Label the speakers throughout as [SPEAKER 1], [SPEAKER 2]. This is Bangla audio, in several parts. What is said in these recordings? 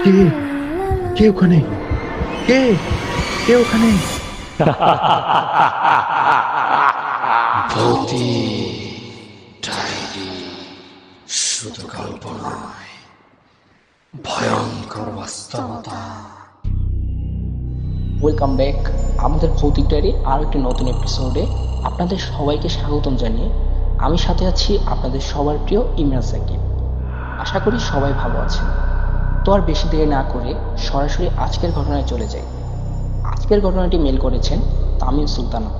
[SPEAKER 1] কে কে ওখানে? কে কে ওখানে?
[SPEAKER 2] ভূতি ডায়েরি শুধু গল্প নয়, ভয়ঙ্কর বাস্তবতা।
[SPEAKER 3] ওয়েলকাম ব্যাক আমাদের ভৌতিক ডায়েরি আর একটি নতুন এপিসোডে আপনাদের সবাইকে স্বাগতম জানিয়ে আমি সাথে আছি আপনাদের সবার প্রিয় ইমরান সাকিব। আশা করি সবাই ভালো আছেন। তো আর বেশি দেরি না করে সরাসরি আজকের ঘটনায় চলে যাই। আজকের ঘটনাটি মেল করেছেন তামিম সুলতানা।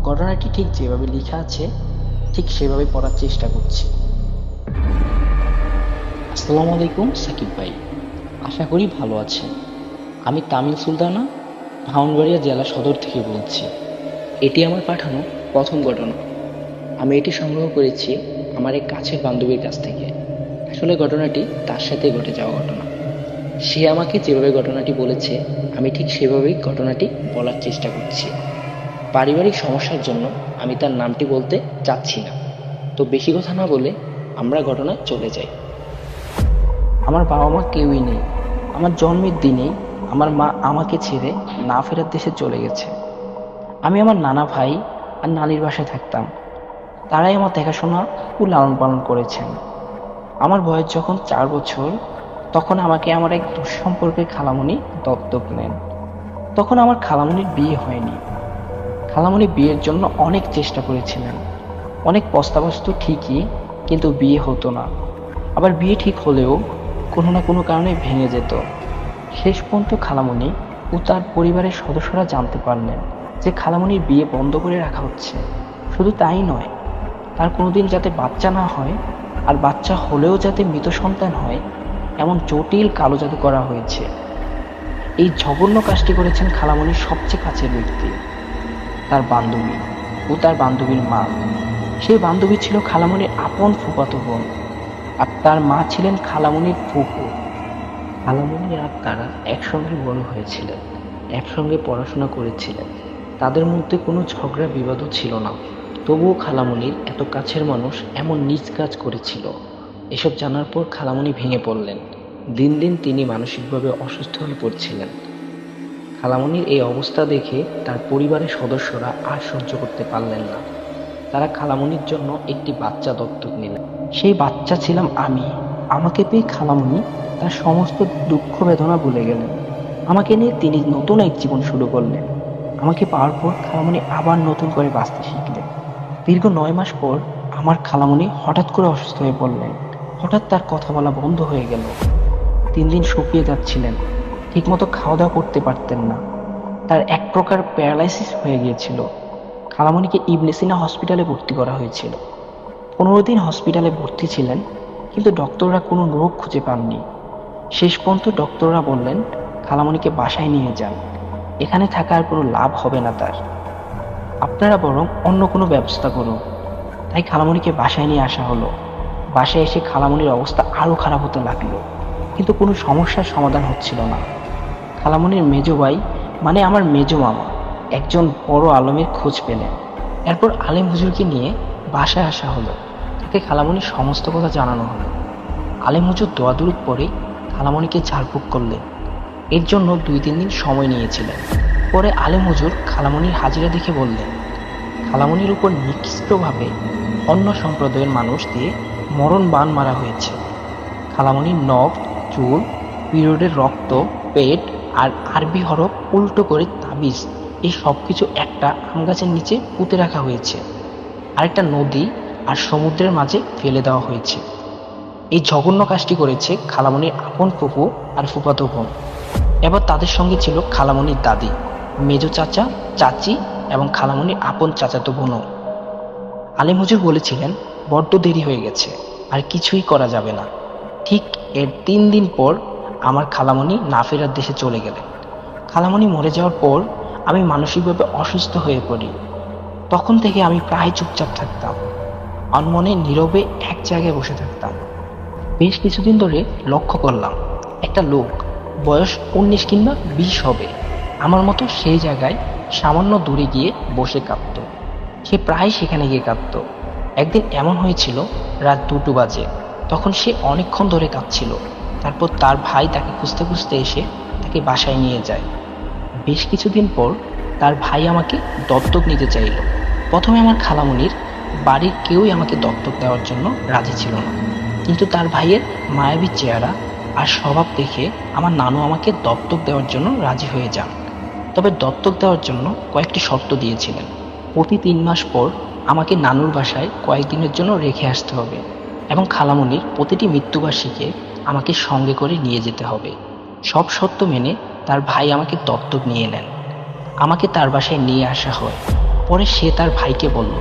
[SPEAKER 3] ঘটনাটি ঠিক যেভাবে লেখা আছে ঠিক সেভাবে পড়ার চেষ্টা করছি। আসসালামু আলাইকুম সাকিব ভাই, আশা করি ভালো আছেন। আমি তামিম সুলতানা ব্রাহ্মণবাড়িয়া জেলা সদর থেকে বলছি। এটি আমার পাঠানো প্রথম ঘটনা। আমি এটি সংগ্রহ করেছি আমার এক কাছের বান্ধবীর কাছ থেকে। আসলে ঘটনাটি তার সাথে ঘটে যাওয়া ঘটনা। সে আমাকে যেভাবে ঘটনাটি বলেছে আমি ঠিক সেভাবেই ঘটনাটি বলার চেষ্টা করছি। পারিবারিক সমস্যার জন্য আমি তার নামটি বলতে চাচ্ছি না। তো বেশি কথা না বলে আমরা ঘটনায় চলে যাই। আমার বাবা মা কেউই নেই। আমার জন্মের দিনেই আমার মা আমাকে ছেড়ে না ফেরার দেশে চলে গেছে। আমি আমার নানা ভাই আর নানির বাসায় থাকতাম। তারাই আমার দেখাশোনা ও লালন পালন করেছেন। আমার বয়স যখন 4 বছর তখন আমাকে আমার এক দুঃসম্পর্কের খালামণি দত্তক নেন। তখন আমার খালামণির বিয়ে হয়নি। খালামণি বিয়ের জন্য অনেক চেষ্টা করেছিলেন, অনেক প্রস্তাব আসতো ঠিকই, কিন্তু বিয়ে হতো না। আবার বিয়ে ঠিক হলেও কোনো না কোনো কারণে ভেঙে যেত। শেষ পর্যন্ত খালামণি ও তার পরিবারের সদস্যরা জানতে পারলেন যে খালামণির বিয়ে বন্ধ করে রাখা হচ্ছে। শুধু তাই নয়, তার কোনোদিন যাতে বাচ্চা না হয়, আর বাচ্চা হলেও যাতে মৃত সন্তান হয়, এমন জটিল কালো জাদু করা হয়েছে। এই জঘন্য কাজটি করেছেন খালামণির সবচেয়ে কাছের ব্যক্তি, তার বান্ধবী ও তার বান্ধবীর মা। সেই বান্ধবী ছিল খালামণির আপন ফুফাতো বোন, আর তার মা ছিলেন খালামণির ফুফু। খালামণি আর তারা একসঙ্গে বড় হয়েছিলেন, একসঙ্গে পড়াশোনা করেছিলেন। তাদের মধ্যে কোনো ঝগড়া বিবাদও ছিল না। তবুও খালামণির এত কাছের মানুষ এমন নীচ কাজ করেছিল। এসব জানার পর খালামণি ভেঙে পড়লেন। দিন দিন তিনি মানসিকভাবে অসুস্থ হয়ে পড়ছিলেন। খালামণির এই অবস্থা দেখে তার পরিবারের সদস্যরা আর সহ্য করতে পারলেন না। তারা খালামণির জন্য একটি বাচ্চা দত্তক নিলেন। সেই বাচ্চা ছিলাম আমি। আমাকে পেয়ে খালামণি তার সমস্ত দুঃখ বেদনা ভুলে গেলেন। আমাকে নিয়ে তিনি নতুন এক জীবন শুরু করলেন। আমাকে পাওয়ার পর খালামণি আবার নতুন করে বাঁচতে শিখলেন। দীর্ঘ 9 মাস পর আমার খালামণি হঠাৎ করে অসুস্থ হয়ে পড়লেন। হঠাৎ তার কথা বলা বন্ধ হয়ে গেল। 3 দিন শুকিয়ে যাচ্ছিলেন, ঠিকমতো খাওয়া দাওয়া করতে পারতেন না। তার এক প্রকার প্যারালাইসিস হয়ে গিয়েছিল। খালামণিকে ইবনে সিনা হসপিটালে ভর্তি করা হয়েছিল। 15 দিন হসপিটালে ভর্তি ছিলেন, কিন্তু ডক্টররা কোনো রোগ খুঁজে পাননি। শেষ পর্যন্ত ডক্টররা বললেন খালামণিকে বাসায় নিয়ে যান, এখানে থাকার কোনো লাভ হবে না তার, আপনারা বরং অন্য কোনো ব্যবস্থা করুন। তাই খালামণিকে বাসায় নিয়ে আসা হলো। বাসায় এসে খালামণির অবস্থা আরও খারাপ হতে লাগলো, কিন্তু কোনো সমস্যার সমাধান হচ্ছিল না। খালামণির মেজো ভাই, মানে আমার মেজো মামা, একজন বড় আলমের খোঁজ পেলেন। এরপর আলেম হুজুরকে নিয়ে বাসায় আসা হলো। তাকে খালামণির সমস্ত কথা জানানো হলো। আলেম হুজুর দোয়া দুরূদ পরে খালামণিকে ঝাড়ফুঁক করলেন। এর জন্য 2-3 দিন সময় নিয়েছিলেন। পরে আলেম হুজুর খালামণির হাজিরা দেখে বললেন খালামণির উপর নিকৃষ্টভাবে অন্য সম্প্রদায়ের মানুষ দিয়ে মরণ বাণ মারা হয়েছে। খালামণির নখ, চুল, পিরিয়ডের রক্ত, পেট আর আরবি হরফ উল্টো করে তাবিজ, এই সব কিছু একটা আম গাছের নিচে পুঁতে রাখা হয়েছে। আরেকটা নদী আর সমুদ্রের মাঝে ফেলে দেওয়া হয়েছে। এই জঘন্য কাজটি করেছে খালামণির আপন ফুফু আর ফুফাতো বোন। এবার তাদের সঙ্গে ছিল খালামণির দাদি, মেজো চাচা, চাচি এবং খালামণির আপন চাচাতো বোনও। আলেম হুজুর বলেছিলেন বড্ড দেরি হয়ে গেছে, আর কিছুই করা যাবে না। ঠিক এর 3 দিন পর আমার খালামণি না ফেরার দেশে চলে গেলেন। খালামণি মরে যাওয়ার পর আমি মানসিকভাবে অসুস্থ হয়ে পড়ি। তখন থেকে আমি প্রায় চুপচাপ থাকতাম, অনমনে নীরবে এক জায়গায় বসে থাকতাম। বেশ কিছুদিন ধরে লক্ষ্য করলাম একটা লোক, বয়স 19 কিংবা 20 হবে, আমার মতো সেই জায়গায় সামান্য দূরে গিয়ে বসে কাঁদত। সে প্রায় সেখানে গিয়ে কাঁদত। একদিন এমন হয়েছিল রাত 2টো বাজে, তখন সে অনেকক্ষণ ধরে কাঁদছিল। তারপর তার ভাই তাকে খুঁজতে খুঁজতে এসে তাকে বাসায় নিয়ে যায়। বেশ কিছুদিন পর তার ভাই আমাকে দত্তক নিতে চাইল। প্রথমে আমার খালামণির বাড়ির কেউই আমাকে দত্তক দেওয়ার জন্য রাজি ছিল না, কিন্তু তার ভাইয়ের মায়াবী চেহারা আর স্বভাব দেখে আমার নানু আমাকে দত্তক দেওয়ার জন্য রাজি হয়ে যান। তবে দত্তক দেওয়ার জন্য কয়েকটি শর্ত দিয়েছিলেন। প্রতি 3 মাস পর আমাকে নানুর বাসায় কয়েকদিনের জন্য রেখে আসতে হবে এবং খালামণির প্রতিটি মৃত্যুবার্ষিকীতে আমাকে সঙ্গে করে নিয়ে যেতে হবে। সব শর্ত মেনে তার ভাই আমাকে দত্তক নিয়ে নেন। আমাকে তার বাসায় নিয়ে আসা হয়। পরে সে তার ভাইকে বলল,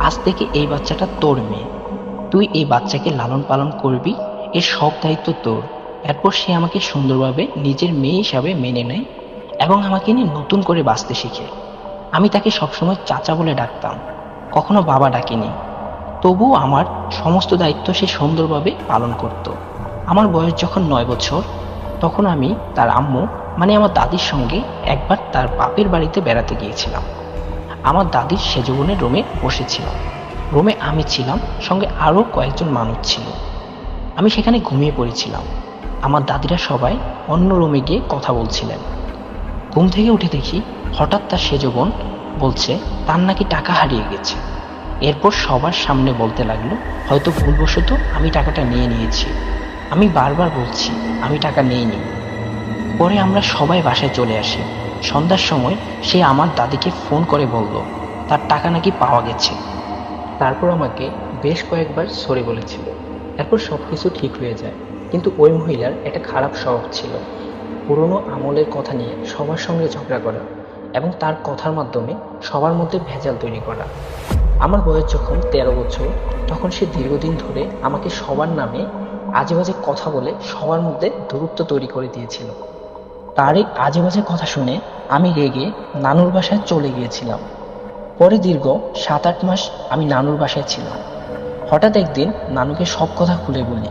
[SPEAKER 3] আজ থেকে এই বাচ্চাটা তোর মেয়ে, তুই এই বাচ্চাকে লালন পালন করবি, এর সব দায়িত্ব তোর। এরপর সে আমাকে সুন্দরভাবে নিজের মেয়ে হিসাবে মেনে নেয় এবং আমাকে নিয়ে নতুন করে বাঁচতে শিখে। আমি তাকে সবসময় চাচা বলে ডাকতাম, কখনো বাবা ডাকিনি। তবুও আমার সমস্ত দায়িত্ব সে সুন্দরভাবে পালন করত। আমার বয়স যখন 9 বছর, তখন আমি তার আম্মু মানে আমার দাদির সঙ্গে একবার তার বাপের বাড়িতে বেড়াতে গিয়েছিলাম। আমার দাদির সেজ বোনের রুমে বসেছিলাম। রুমে আমি ছিলাম, সঙ্গে আরও কয়েকজন মানুষ ছিল। আমি সেখানে ঘুমিয়ে পড়েছিলাম। আমার দাদিরা সবাই অন্য রুমে গিয়ে কথা বলছিলেন। ঘুম থেকে উঠে দেখি হঠাৎ তার সেজ বোন বলছে তার নাকি টাকা হারিয়ে গেছে। এরপর সবার সামনে বলতে লাগলো, হয়তো ভুলবশত আমি টাকাটা নিয়ে নিয়েছি। আমি বারবার বলছি আমি টাকা নিইনি। পরে আমরা সবাই বাসায় চলে আসি। সন্ধ্যার সময় সে আমার দাদিকে ফোন করে বলল তার টাকা নাকি পাওয়া গেছে। তারপর আমাকে বেশ কয়েকবার সরি বলেছিল। এরপর সব কিছু ঠিক হয়ে যায়, কিন্তু ওই মহিলার একটা খারাপ স্বভাব ছিল, পুরনো আমলের কথা নিয়ে সবার সঙ্গে ঝগড়া করা এবং তার কথার মাধ্যমে সবার মধ্যে ভেজাল তৈরি করা। আমার বয়স যখন 13 বছর, তখন সে দীর্ঘদিন ধরে আমাকে সবার নামে আজে বাজে কথা বলে সবার মধ্যে দূরত্ব তৈরি করে দিয়েছিল। তার এই আজে বাজে কথা শুনে আমি রেগে নানুর বাসায় চলে গিয়েছিলাম। পরে দীর্ঘ 7-8 মাস আমি নানুর বাসায় ছিলাম। হঠাৎ একদিন নানুকে সব কথা খুলে বলি,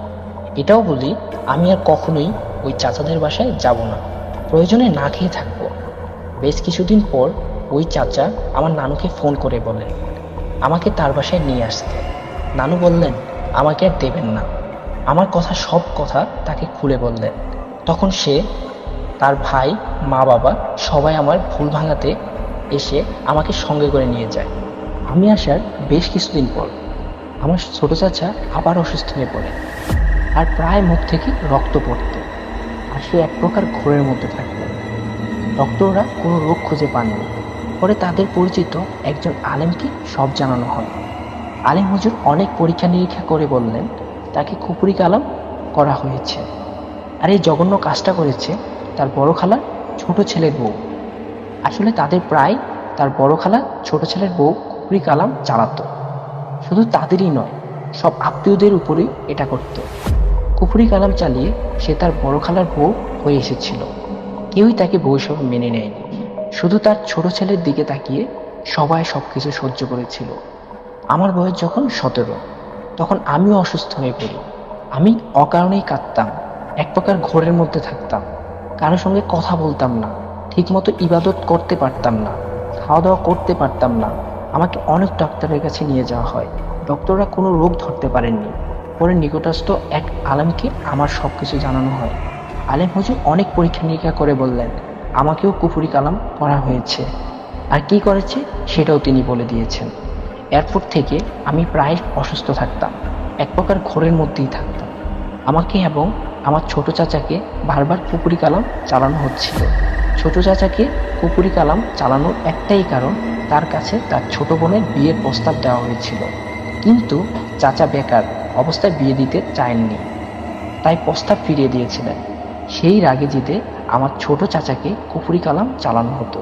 [SPEAKER 3] এটাও বলি আমি আর কখনোই ওই চাচাদের বাসায় যাব না, প্রয়োজনে না খেয়ে থাকবো। বেশ কিছুদিন পর ওই চাচা আমার নানুকে ফোন করে বলেন আমাকে তার বাসায় নিয়ে আসতে। নানু বললেন আমাকে আর দেবেন না। আমার সব কথা তাকে খুলে বললেন। তখন সে, তার ভাই, মা বাবা সবাই আমার ভুল ভাঙাতে এসে আমাকে সঙ্গে করে নিয়ে যায়। আমি আসার বেশ কিছুদিন পর আমার ছোট চাচা আবার অসুস্থ হয়ে পড়ে, আর প্রায় মুখ থেকে রক্ত পড়ত, আর সে এক প্রকার ঘোরের মধ্যে থাকত। ডক্টররা কোনো রোগ খুঁজে পাননি। পরে তাদের পরিচিত একজন আলেমকে সব জানানো হয়। আলেম হুজুর অনেক পরীক্ষা নিরীক্ষা করে বললেন তাকে কুফরি কালাম করা হয়েছে, আর এই জঘন্য কাজটা করেছে তার বড় খালার ছোট ছেলের বউ। আসলে তার বড় খালা ছোট ছেলের বউ কুফরি কালাম চালাতো। শুধু তাদেরই নয়, সব আত্মীয়দের উপরেই এটা করত। কুফরি কালাম চালিয়ে সে তার বড় খালার বউ হয়ে এসেছিল। কেউই তাকে বউ হিসেবে মেনে নেয়নি। শুধু তার ছোট ছেলের দিকে তাকিয়ে সবাই সবকিছু সহ্য করেছিল। আমার বয়স যখন 17, তখন আমিও অসুস্থ হয়ে পড়ি। আমি অকারণেই কাঁদতাম, এক প্রকার ঘোরের মধ্যে থাকতাম, কারোর সঙ্গে কথা বলতাম না, ঠিকমতো ইবাদত করতে পারতাম না, খাওয়া দাওয়া করতে পারতাম না। আমাকে অনেক ডাক্তারের কাছে নিয়ে যাওয়া হয়, ডক্টররা কোনো রোগ ধরতে পারেননি। পরে নিকটস্থ এক আলেমকে আমার সব কিছু জানানো হয়। আলেম হুজুর অনেক পরীক্ষা নিরীক্ষা করে বললেন আমাকেও কুফরি কালাম করা হয়েছে, আর কি করেছে সেটাও তিনি বলে দিয়েছেন। এরপর থেকে আমি প্রায় অসুস্থ থাকতাম, এক প্রকার ঘোরের মধ্যেই থাকতাম। আমাকে এবং আমার ছোট চাচাকে বারবার কুফরি কালাম চালানো হচ্ছিল। ছোট চাচাকে কুফরি কালাম চালানোর একটাই কারণ, তার কাছে তার ছোট বোনের বিয়ের প্রস্তাব দেওয়া হয়েছিল, কিন্তু চাচা বেকার অবস্থায় বিয়ে দিতে চাননি, তাই প্রস্তাব ফিরিয়ে দিয়েছিলেন। সেই রাগে জিতে আমার ছোট চাচাকে কুফরি কালাম চালানো হতো,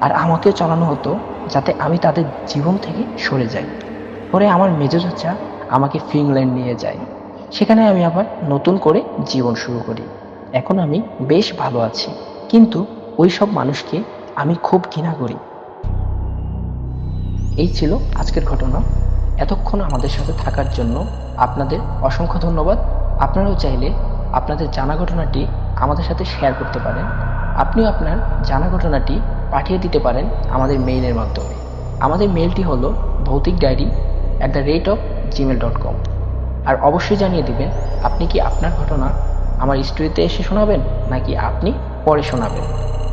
[SPEAKER 3] আর আমাকেও চালানো হতো যাতে আমি তাদের জীবন থেকে সরে যাই। পরে আমার মেজ চাচা আমাকে ফিনল্যান্ড নিয়ে যায়। সেখানে আমি আবার নতুন করে জীবন শুরু করি। এখন আমি বেশ ভালো আছি, কিন্তু ওই সব মানুষকে আমি খুব ঘৃণা করি। এই ছিল আজকের ঘটনা। এতক্ষণ আমাদের সাথে থাকার জন্য আপনাদের অসংখ্য ধন্যবাদ। আপনারাও চাইলে আপনাদের জানা ঘটনাটি আমাদের সাথে শেয়ার করতে পারেন। আপনিও আপনার জানা ঘটনাটি পাঠিয়ে দিতে পারেন আমাদের মেইলের মাধ্যমে। আমাদের মেইলটি হলো ভৌতিকডায়েরি@gmail.com। আর অবশ্যই জানিয়ে দিবেন আপনি কি আপনার ঘটনা আমার স্টোরিতে এসে শোনাবেন নাকি আপনি পরে শোনাবেন?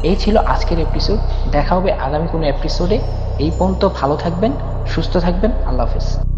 [SPEAKER 3] এই ছিল আজকের এপিসোড। দেখা হবে আগামী কোনো এপিসোডে। এই পর্যন্ত ভালো থাকবেন, সুস্থ থাকবেন। আল্লাহ হাফেজ।